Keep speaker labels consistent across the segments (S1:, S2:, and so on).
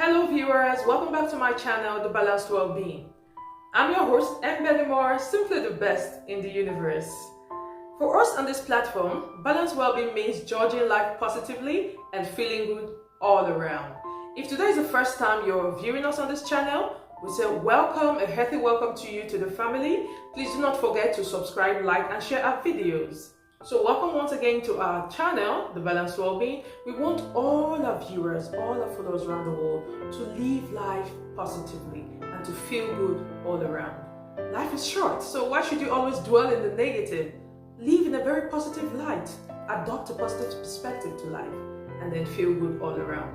S1: Hello viewers, welcome back to my channel, The Balanced Wellbeing. I'm your host, Mbeni Moore, simply the best in the universe. For us on this platform, balanced well-being means judging life positively and feeling good all around. If today is the first time you're viewing us on this channel, we say welcome, a healthy welcome to you, to the family. Please do not forget to subscribe, like and share our videos. So welcome once again to our channel, The Balanced Wellbeing. We want all our viewers, all our followers around the world to live life positively and to feel good all around. Life is short, so why should you always dwell in the negative? Live in a very positive light, adopt a positive perspective to life, and then feel good all around.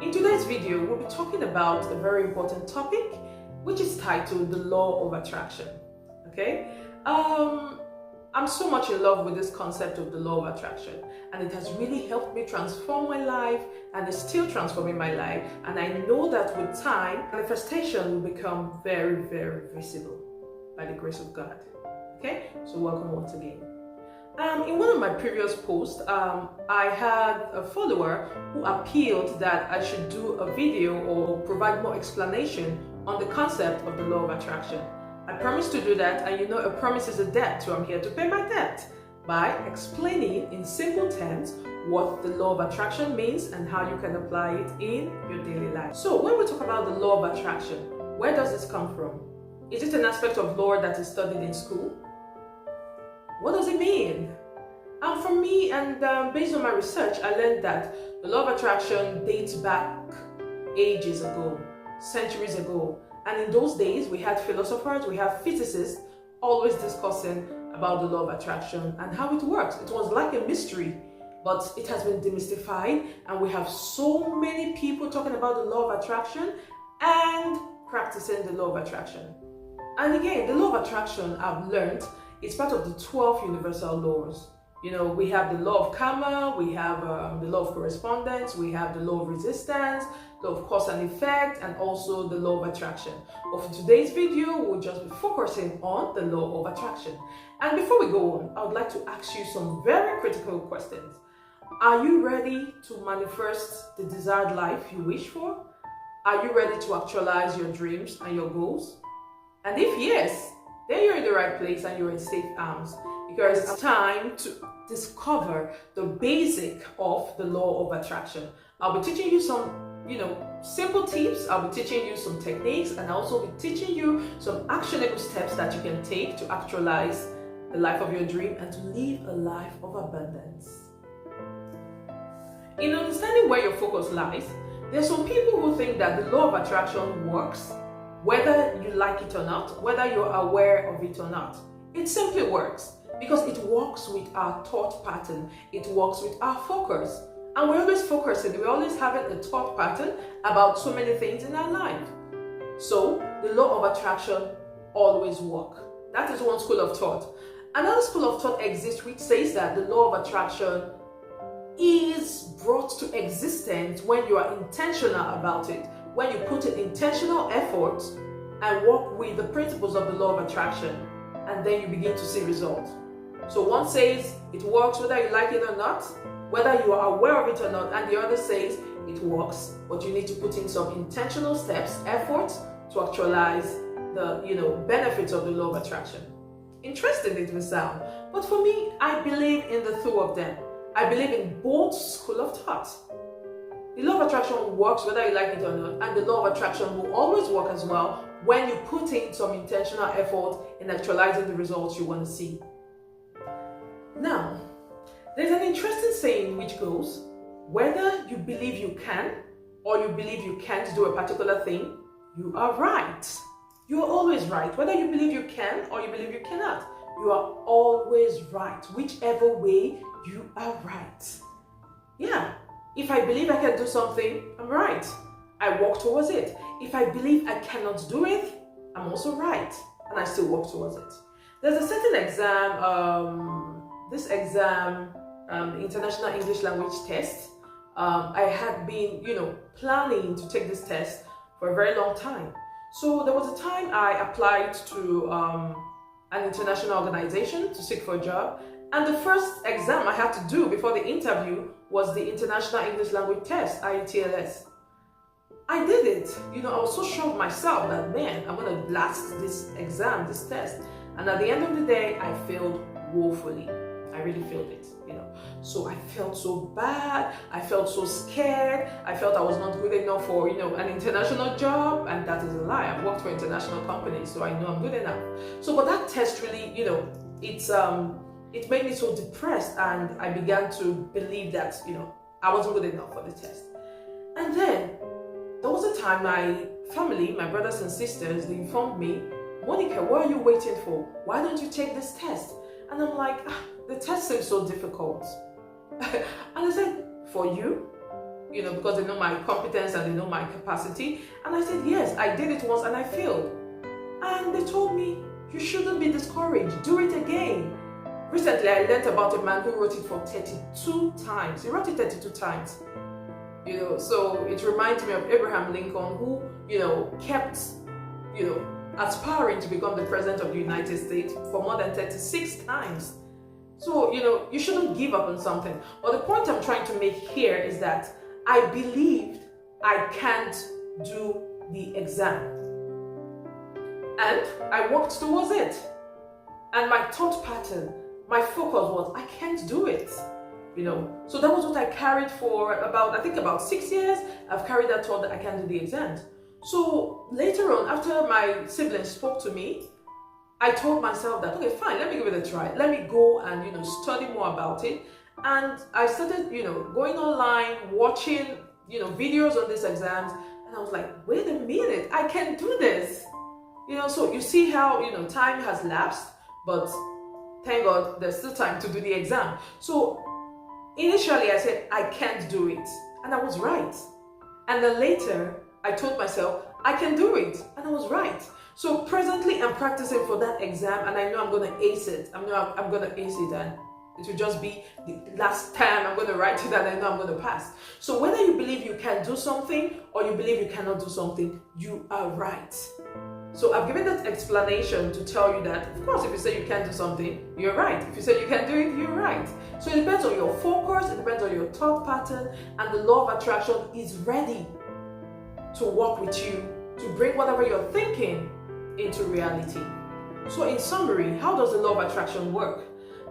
S1: In today's video, we'll be talking about a very important topic, which is titled The Law of Attraction. Okay? I'm so much in love with this concept of the law of attraction, and it has really helped me transform my life, and is still transforming my life. And I know that with time, manifestation will become very, very visible by the grace of God. Okay, so welcome once again. In one of my previous posts, I had a follower who appealed that I should do a video or provide more explanation on the concept of the law of attraction. I promised to do that, and you know, a promise is a debt, so I'm here to pay my debt by explaining in simple terms what the law of attraction means and how you can apply it in your daily life. So when we talk about the law of attraction, where does this come from? Is it an aspect of law that is studied in school? What does it mean? For me, and based on my research, I learned that the law of attraction dates back ages ago, centuries ago. And in those days, we had philosophers, we had physicists always discussing about the law of attraction and how it works. It was like a mystery, but it has been demystified, and we have so many people talking about the law of attraction and practicing the law of attraction. And again, the law of attraction, I've learned, is part of the 12 universal laws. You know, we have the law of karma, we have the law of correspondence, we have the law of resistance, law of cause and effect, and also the law of attraction. But for today's video, we'll just be focusing on the law of attraction. And before we go on, I would like to ask you some very critical questions. Are you ready to manifest the desired life you wish for? Are you ready to actualize your dreams and your goals? And if yes, then you're in the right place and you're in safe arms, because it's time to discover the basic of the law of attraction. I'll be teaching you some, simple tips. I'll be teaching you some techniques, and I'll also be teaching you some actionable steps that you can take to actualize the life of your dream and to live a life of abundance. In understanding where your focus lies, there's some people who think that the law of attraction works whether you like it or not, whether you're aware of it or not. It simply works because it works with our thought pattern. It works with our focus. And we're always focusing, we're always having a thought pattern about so many things in our life. So the law of attraction always works. That is one school of thought. Another school of thought exists which says that the law of attraction is brought to existence when you are intentional about it, when you put in intentional effort and work with the principles of the law of attraction, and then you begin to see results. So one says it works whether you like it or not, whether you are aware of it or not, and the other says it works, but you need to put in some intentional steps, effort to actualize the benefits of the law of attraction. Interesting it will sound, but for me, I believe in the two of them. I believe in both school of thought. The law of attraction works whether you like it or not, and the law of attraction will always work as well when you put in some intentional effort in actualizing the results you want to see. Now, there's an interesting saying which goes, whether you believe you can or you believe you can't do a particular thing, you are right. You are always right. Whether you believe you can or you believe you cannot, you are always right. Whichever way, you are right. Yeah. If I believe I can do something, I'm right. I walk towards it. If I believe I cannot do it, I'm also right. And I still walk towards it. There's a certain exam, the International English Language Test. I had been, planning to take this test for a very long time. So there was a time I applied to an international organization to seek for a job. And the first exam I had to do before the interview was the International English Language Test, IELTS. I did it. I was so sure of myself that, man, I'm going to blast this exam, this test. And at the end of the day, I failed woefully. I really failed it. So I felt so bad. I felt so scared. I felt I was not good enough for, an international job. And that is a lie. I've worked for international companies, so I know I'm good enough. So, but that test really, it made me so depressed, and I began to believe that, I wasn't good enough for the test. And then there was a time my family, my brothers and sisters, they informed me, Monica, what are you waiting for? Why don't you take this test? And I'm like, the test seems so difficult. And I said, for you? Because they know my competence and they know my capacity. And I said, yes, I did it once and I failed. And they told me, you shouldn't be discouraged. Do it again. Recently, I learned about a man who wrote it for 32 times. He wrote it 32 times. So it reminds me of Abraham Lincoln, who, kept, aspiring to become the president of the United States for more than 36 times. So, you shouldn't give up on something. But the point I'm trying to make here is that I believed I can't do the exam. And I worked towards it. And my thought pattern, my focus was, I can't do it. So that was what I carried for about 6 years. I've carried that thought that I can't do the exams. So later on, after my siblings spoke to me, I told myself that, okay, fine, let me give it a try. Let me go and, study more about it. And I started, going online, watching, videos on these exams. And I was like, wait a minute, I can do this. So you see how, time has lapsed, but thank God there's still time to do the exam. So initially I said, I can't do it. And I was right. And then later, I told myself, I can do it. And I was right. So presently, I'm practicing for that exam, and I know I'm going to ace it. I'm going to ace it, and it will just be the last time I'm going to write it, and I know I'm going to pass. So whether you believe you can do something or you believe you cannot do something, you are right. So I've given that explanation to tell you that, of course, if you say you can't do something, you're right. If you say you can do it, you're right. So it depends on your focus, it depends on your thought pattern, and the law of attraction is ready to work with you to bring whatever you're thinking into reality. So in summary, how does the law of attraction work?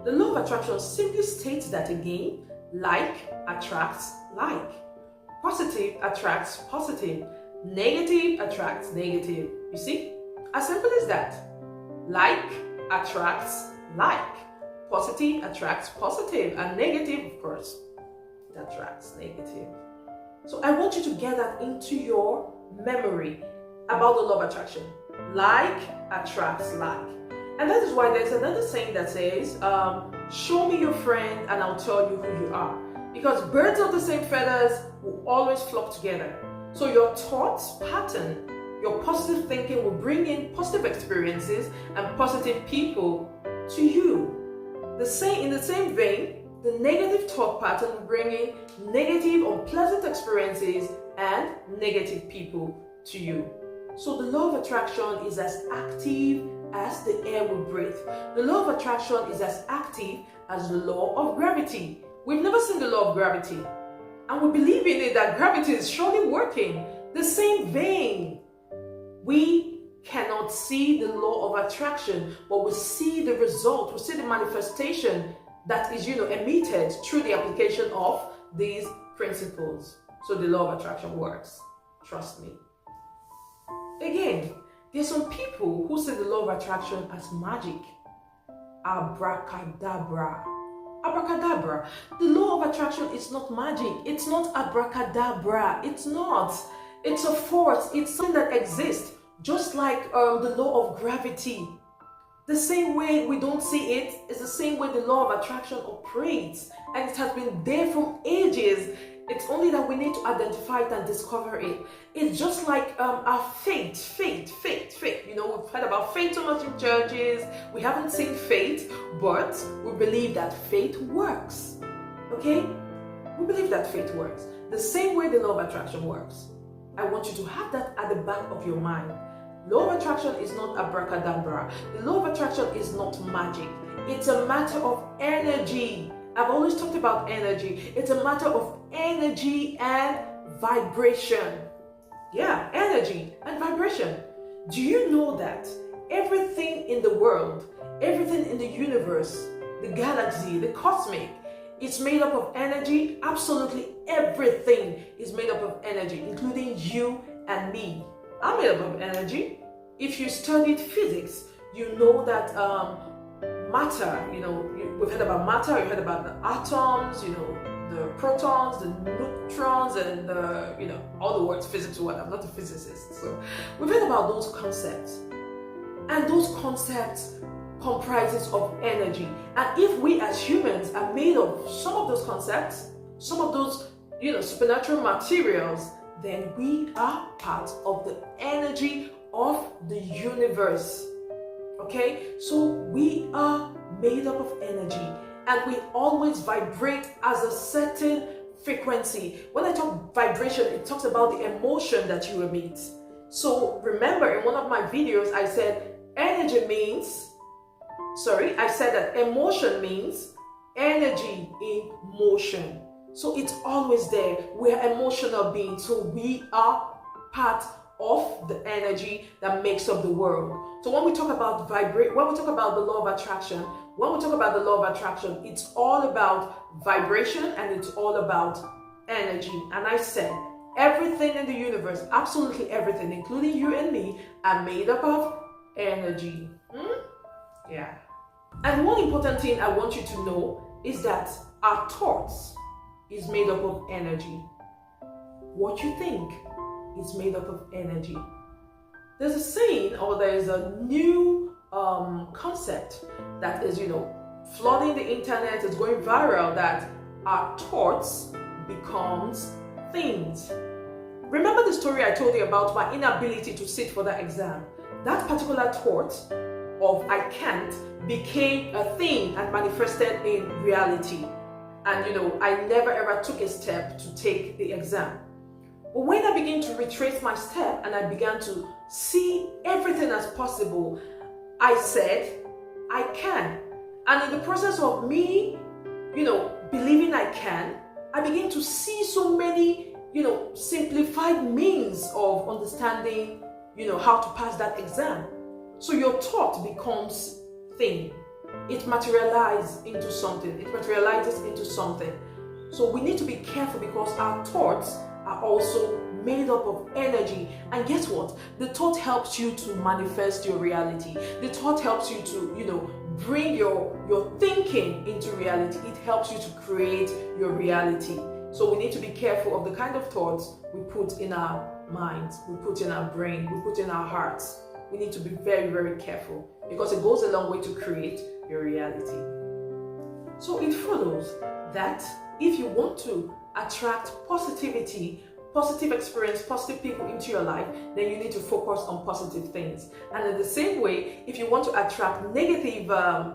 S1: The law of attraction simply states that, again, like attracts like. Positive attracts positive. Negative attracts negative. You see? As simple as that. Like attracts like. Positive attracts positive. And negative, of course, attracts negative. So I want you to get that into your memory about the law of attraction. Like attracts like. And that is why there's another saying that says, show me your friend and I'll tell you who you are. Because birds of the same feathers will always flock together. So your thoughts pattern, your positive thinking will bring in positive experiences and positive people to you. In the same vein, the negative thought pattern will bring in negative, unpleasant experiences and negative people to you. So the law of attraction is as active as the air we breathe. The law of attraction is as active as the law of gravity. We've never seen the law of gravity, and we believe in it that gravity is surely working. The same vein, we cannot see the law of attraction, but we see the result, we see the manifestation that is, emitted through the application of these principles. So the law of attraction works. Trust me. Again, there's some people who see the law of attraction as magic. Abracadabra. Abracadabra. The law of attraction is not magic. It's not abracadabra. It's not. It's a force. It's something that exists. Just like the law of gravity. The same way we don't see it is the same way the law of attraction operates. And it has been there from ages. It's only that we need to identify it and discover it. It's just like our faith. We've heard about faith so much in churches. We haven't seen faith, but we believe that faith works. Okay? We believe that faith works. The same way the law of attraction works. I want you to have that at the back of your mind. Law of attraction is not abracadabra. The law of attraction is not magic. It's a matter of energy. I've always talked about energy. It's a matter of energy and vibration. Yeah, energy and vibration. Do you know that everything in the world, everything in the universe, the galaxy, the cosmic, it's made up of energy? Absolutely everything is made up of energy, including you and me. I'm made up of energy. If you studied physics, you know that matter, we've heard about matter, you've heard about the atoms, the protons, the neutrons, and all the words physics or what. I'm not a physicist, so we've heard about those concepts. And those concepts comprises of energy. And if we as humans are made of some of those concepts, some of those, supernatural materials, then we are part of the energy of the universe. Okay? So we are made up of energy, and we always vibrate as a certain frequency. When I talk vibration, it talks about the emotion that you emit. So remember, in one of my videos, I said that emotion means energy in motion. So it's always there. We are emotional beings, so we are part of the energy that makes up the world. So when we talk about the law of attraction, it's all about vibration and it's all about energy. And I said, everything in the universe, absolutely everything, including you and me, are made up of energy. Yeah. And one important thing I want you to know is that our thoughts is made up of energy. What you think is made up of energy. There's a saying, or there's a new concept that is, flooding the internet, is going viral, that our thoughts becomes things. Remember the story I told you about my inability to sit for that exam? That particular thought of I can't became a thing and manifested in reality. And I never ever took a step to take the exam. But when I began to retrace my step and I began to see everything as possible, I said, I can. And in the process of me, believing I can, I began to see so many, simplified means of understanding, how to pass that exam. So your thought becomes thing. It materializes into something. So we need to be careful, because our thoughts are also made up of energy. And guess what? The thought helps you to manifest your reality. The thought helps you to, bring your thinking into reality. It helps you to create your reality. So we need to be careful of the kind of thoughts we put in our minds, we put in our brain, we put in our hearts. We need to be very, very careful, because it goes a long way to create your reality. So it follows that if you want to attract positivity, positive experience, positive people into your life, then you need to focus on positive things. And in the same way, if you want to attract negative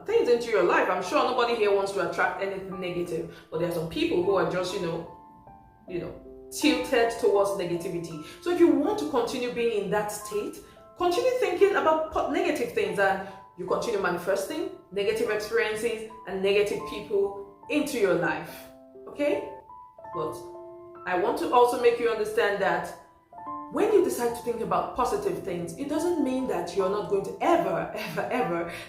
S1: things into your life, I'm sure nobody here wants to attract anything negative, but there are some people who are just, tilted towards negativity. So if you want to continue being in that state, continue thinking about negative things, and you continue manifesting negative experiences and negative people into your life. Okay? But I want to also make you understand that when you decide to think about positive things, it doesn't mean that you're not going to ever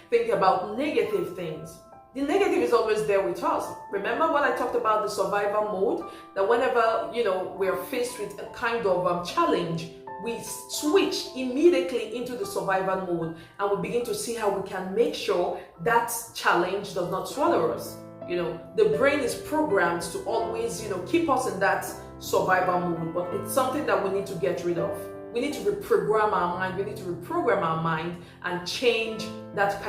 S1: think about negative things. The negative is always there with us. Remember when I talked about the survival mode? That whenever, we are faced with a kind of challenge, we switch immediately into the survival mode, and we begin to see how we can make sure that challenge does not swallow us. The brain is programmed to always, keep us in that survival mode, but it's something that we need to get rid of. We need to reprogram our mind. We need to reprogram our mind and change that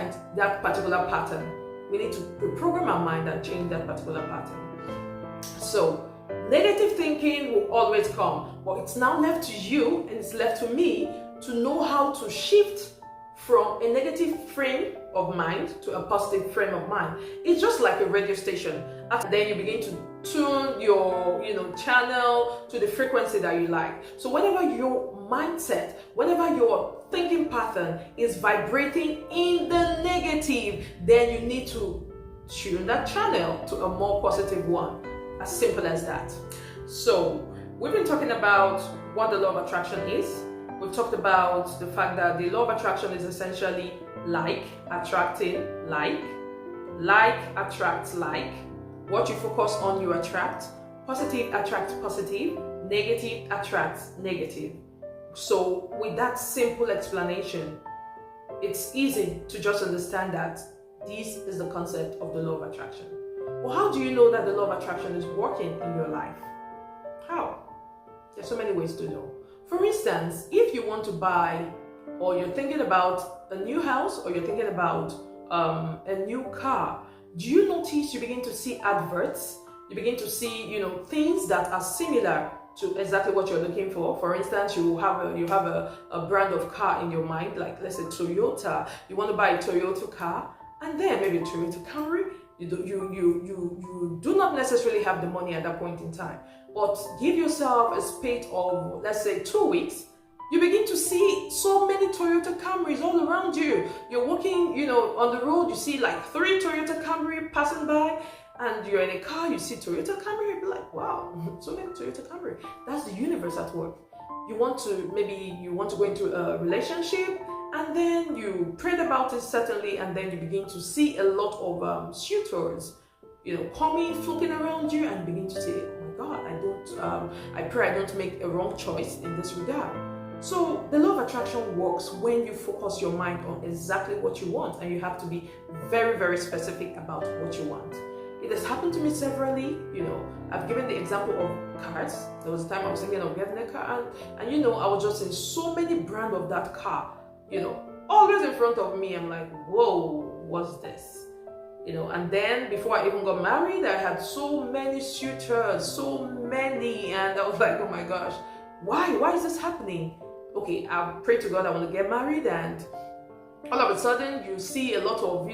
S1: particular pattern. We need to reprogram our mind and change that particular pattern. So negative thinking will always come, but it's now left to you and it's left to me to know how to shift from a negative frame of mind to a positive frame of mind. It's just like a radio station. After then you begin to tune your channel to the frequency that you like. So whenever your mindset, whenever your thinking pattern is vibrating in the negative, then you need to tune that channel to a more positive one. As simple as that. So we've been talking about what the law of attraction is. We've talked about the fact that the law of attraction is essentially like attracting like. Like attracts like. What you focus on, you attract. Positive attracts positive. Negative attracts negative. So with that simple explanation, it's easy to just understand that this is the concept of the law of attraction. Well, how do you know that the law of attraction is working in your life? How? There's so many ways to know. For instance, if you want to buy, or you're thinking about a new house, or you're thinking about a new car, do you notice you begin to see adverts? You begin to see, things that are similar to exactly what you're looking for. For instance, you have a brand of car in your mind, like let's say Toyota. You want to buy a Toyota car, and then maybe Toyota Camry. You do not necessarily have the money at that point in time, but give yourself a space of, let's say, 2 weeks. You begin to see so many Toyota Camrys all around you. You're walking, on the road, you see like 3 Toyota Camry passing by, and you're in a car, you see Toyota Camry, you'll be like, wow, so many Toyota Camry. That's the universe at work. You want to go into a relationship, and then you prayed about it certainly, and then you begin to see a lot of suitors, coming, floating around you, and begin to say, oh my God, I pray I don't make a wrong choice in this regard. So the law of attraction works when you focus your mind on exactly what you want, and you have to be very, very specific about what you want. It has happened to me severally. I've given the example of cars. There was a time I was thinking of getting a car, and I was just in so many brands of that car, always in front of me. I'm like, whoa, what's this? And then before I even got married, I had so many suitors, so many, and I was like, oh my gosh, why is this happening? Okay, I prayed to God I want to get married, and all of a sudden you see a lot of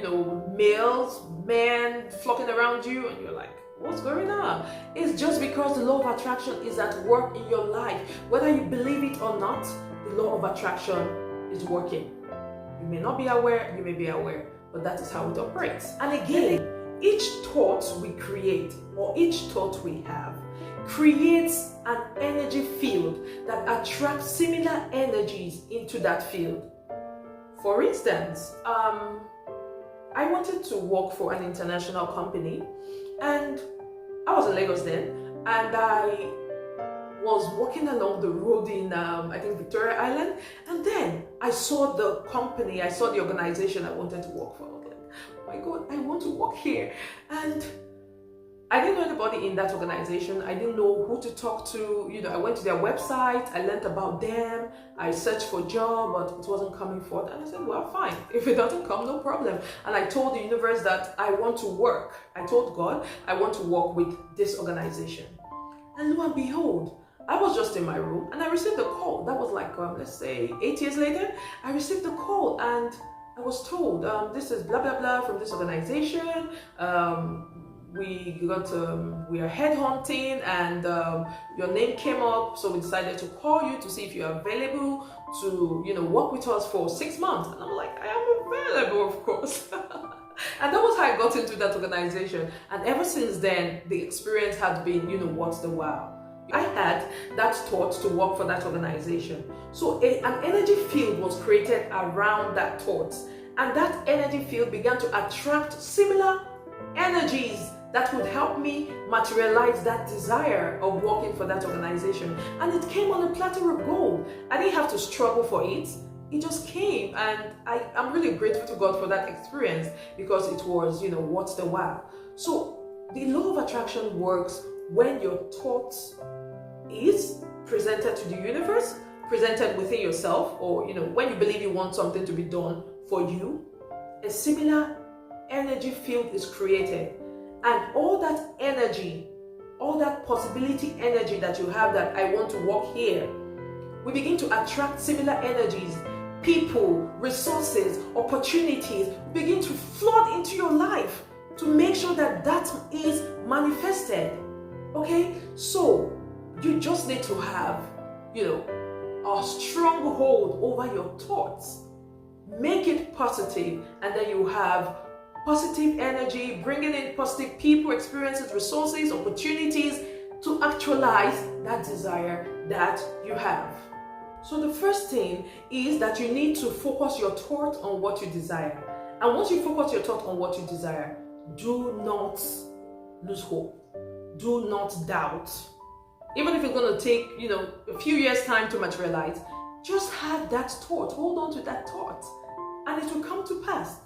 S1: men flocking around you, and you're like, what's going on? It's just because the law of attraction is at work in your life. Whether you believe it or not, the law of attraction is working. You may not be aware, you may be aware, but that is how it operates. And again, each thought we create, or each thought we have, creates an energy field that attracts similar energies into that field. For instance, I wanted to work for an international company, and I was in Lagos then, and I was walking along the road in, I think, Victoria Island, and then I saw the company, I saw the organization I wanted to work for. I was like, oh my God, I want to work here. And I didn't know anybody in that organization. I didn't know who to talk to. I went to their website, I learned about them, I searched for a job, but it wasn't coming forth. And I said, well, fine. If it doesn't come, no problem. And I told the universe that I want to work. I told God, I want to work with this organization. And lo and behold, I was just in my room and I received a call. That was like, let's say 8 years later, I received a call and I was told, this is blah, blah, blah from this organization. We are headhunting, and your name came up, so we decided to call you to see if you're available to work with us for 6 months. And I'm like, I am available, of course. And that was how I got into that organization. And ever since then, the experience has been, what's the wow. I had that thought to work for that organization. So an energy field was created around that thought, and that energy field began to attract similar energies that would help me materialize that desire of working for that organization. And it came on a platter of gold. I didn't have to struggle for it. It just came, and I'm really grateful to God for that experience, because it was, what's the wow. So the law of attraction works when your thoughts is presented to the universe, presented within yourself, or when you believe you want something to be done for you, a similar energy field is created. And all that energy, all that possibility energy that you have, that I want to work here, we begin to attract similar energies, people, resources, opportunities begin to flood into your life to make sure that that is manifested. Okay? So you just need to have, a strong hold over your thoughts. Make it positive, and then you have positive energy, bringing in positive people, experiences, resources, opportunities to actualize that desire that you have. So the first thing is that you need to focus your thought on what you desire. And once you focus your thought on what you desire, do not lose hope. Do not doubt. Even if it's going to take, a few years' time to materialize, just have that thought. Hold on to that thought, and it will come to pass.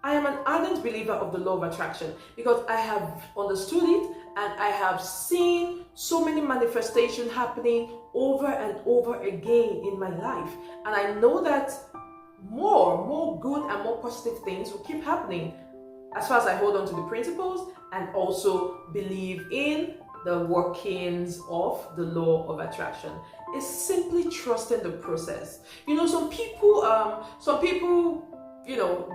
S1: I am an ardent believer of the law of attraction because I have understood it and I have seen so many manifestations happening over and over again in my life. And I know that more good and more positive things will keep happening as far as I hold on to the principles and also believe in the workings of the law of attraction. It's simply trusting the process. Some people,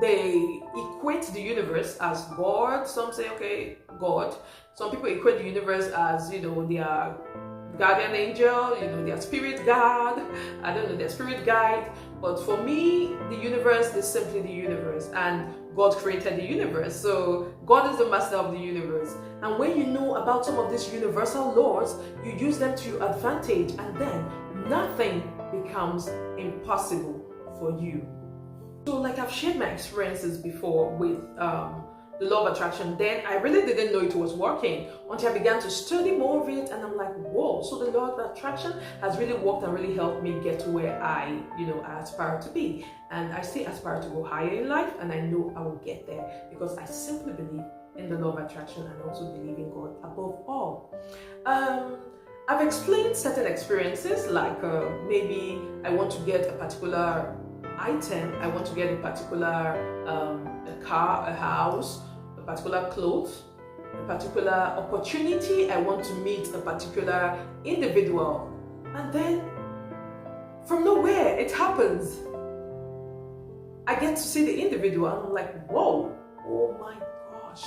S1: they equate the universe as God. Some say, okay, God. Some people equate the universe as, their guardian angel, their spirit guide. I don't know, their spirit guide. But for me, the universe is simply the universe. And God created the universe. So God is the master of the universe. And when you know about some of these universal laws, you use them to your advantage. And then nothing becomes impossible for you. So like I've shared my experiences before with the law of attraction, then I really didn't know it was working until I began to study more of it, and I'm like, whoa, so the law of attraction has really worked and really helped me get to where I aspire to be. And I still aspire to go higher in life, and I know I will get there because I simply believe in the law of attraction and also believe in God above all. I've explained certain experiences, like maybe I want to get a particular item, I want to get a particular a car, a house, a particular clothes, a particular opportunity, I want to meet a particular individual, and then from nowhere it happens. I get to see the individual and I'm like, whoa, oh my gosh,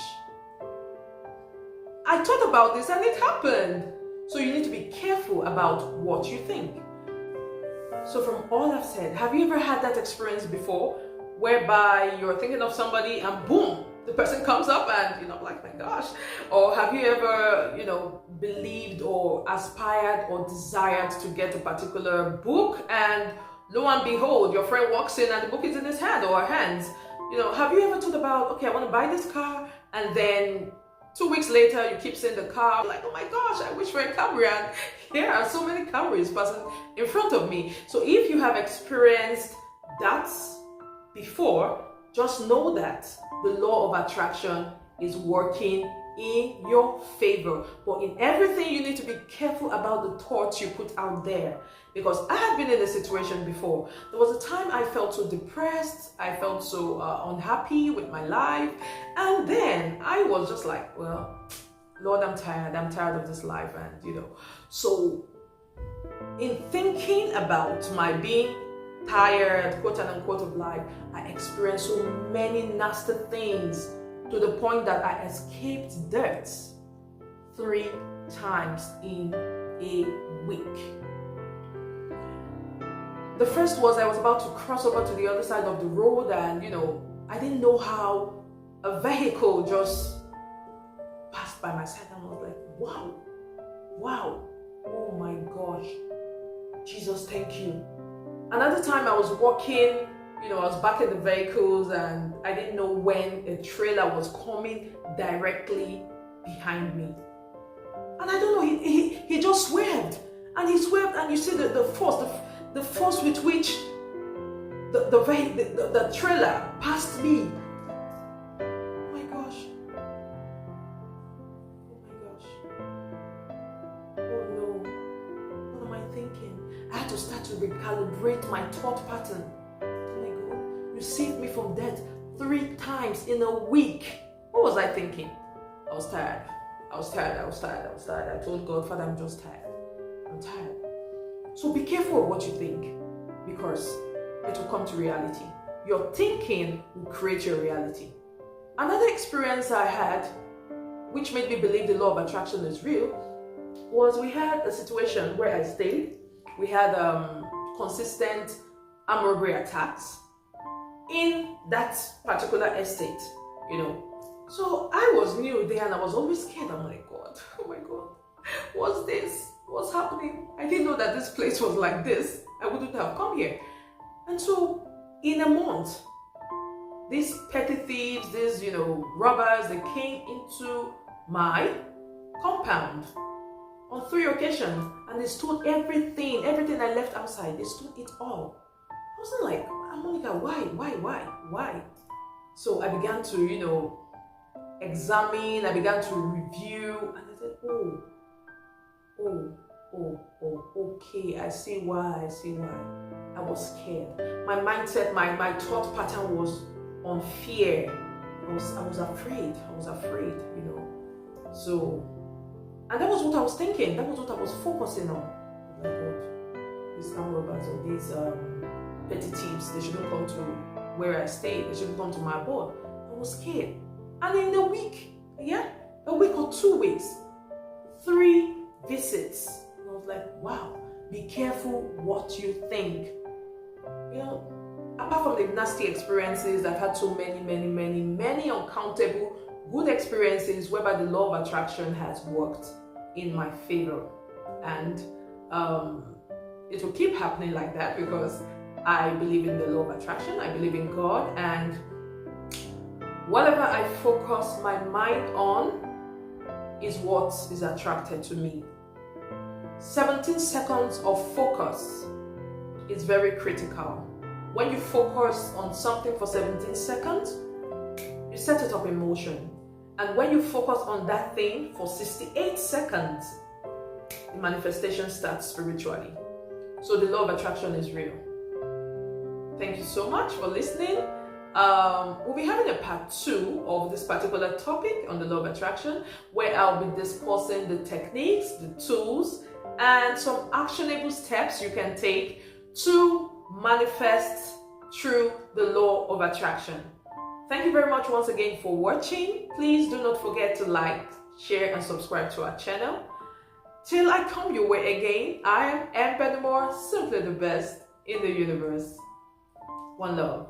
S1: I thought about this and it happened. So you need to be careful about what you think. So from all I've said, have you ever had that experience before whereby you're thinking of somebody and boom, the person comes up and like, my gosh? Or have you ever, believed or aspired or desired to get a particular book and lo and behold, your friend walks in and the book is in his hand or her hands? Have you ever thought about, okay, I want to buy this car, and then 2 weeks later, you keep seeing the car, like, oh my gosh, I wish for a Camry, and here are so many Camrys passing in front of me. So if you have experienced that before, just know that the law of attraction is working in your favor. But in everything, you need to be careful about the thoughts you put out there. Because I had been in a situation before. There was a time I felt so depressed, I felt so unhappy with my life. And then I was just like, well, Lord, I'm tired of this life. And so in thinking about my being tired, quote unquote, of life, I experienced so many nasty things to the point that I escaped death 3 times in a week. The first was I was about to cross over to the other side of the road, and I didn't know how a vehicle just passed by my side, and I was like, wow, oh my gosh, Jesus, thank you. Another time I was walking, I was back in the vehicles and I didn't know when a trailer was coming directly behind me. And I don't know, he just swerved. And he swerved, and you see the force with which the trailer passed me. Oh my gosh. Oh no. What am I thinking? I had to start to recalibrate my thought pattern. You saved me from death 3 times in a week. What was I thinking? I was tired. I told God, Father, I'm just tired. I'm tired. So be careful of what you think, because it will come to reality. Your thinking will create your reality. Another experience I had, which made me believe the law of attraction is real, was we had a situation where I stayed. We had consistent armed robbery attacks in that particular estate, So I was new there and I was always scared. I'm like, God, oh my God, what's this? What's happening? I didn't know that this place was like this. I wouldn't have come here. And so, in a month, these petty thieves, these, robbers, they came into my compound on 3 occasions, and they stole everything I left outside. They stole it all. I wasn't like, Monica, why? So I began to, examine, I began to review, and I said, okay, I see why. I was scared. My mindset, my thought pattern was on fear. I was afraid, So, and that was what I was thinking. That was what I was focusing on. Oh my God, these armed robbers or these petty thieves, they shouldn't come to where I stay. They shouldn't come to my abode. I was scared. And in a week or 2 weeks, 3 visits. And I was like, wow, be careful what you think. Apart from the nasty experiences, I've had so many uncountable good experiences whereby the law of attraction has worked in my favor. And it will keep happening like that because I believe in the law of attraction, I believe in God, and whatever I focus my mind on is what is attracted to me. 17 seconds of focus is very critical. When you focus on something for 17 seconds, you set it up in motion. And when you focus on that thing for 68 seconds, the manifestation starts spiritually. So the law of attraction is real. Thank you so much for listening. We'll be having a part 2 of this particular topic on the law of attraction, where I'll be discussing the techniques, the tools, and some actionable steps you can take to manifest through the law of attraction. Thank you very much once again for watching. Please do not forget to like, share, and subscribe to our channel. Till I come your way again, I am M. Benimore, simply the best in the universe. One love.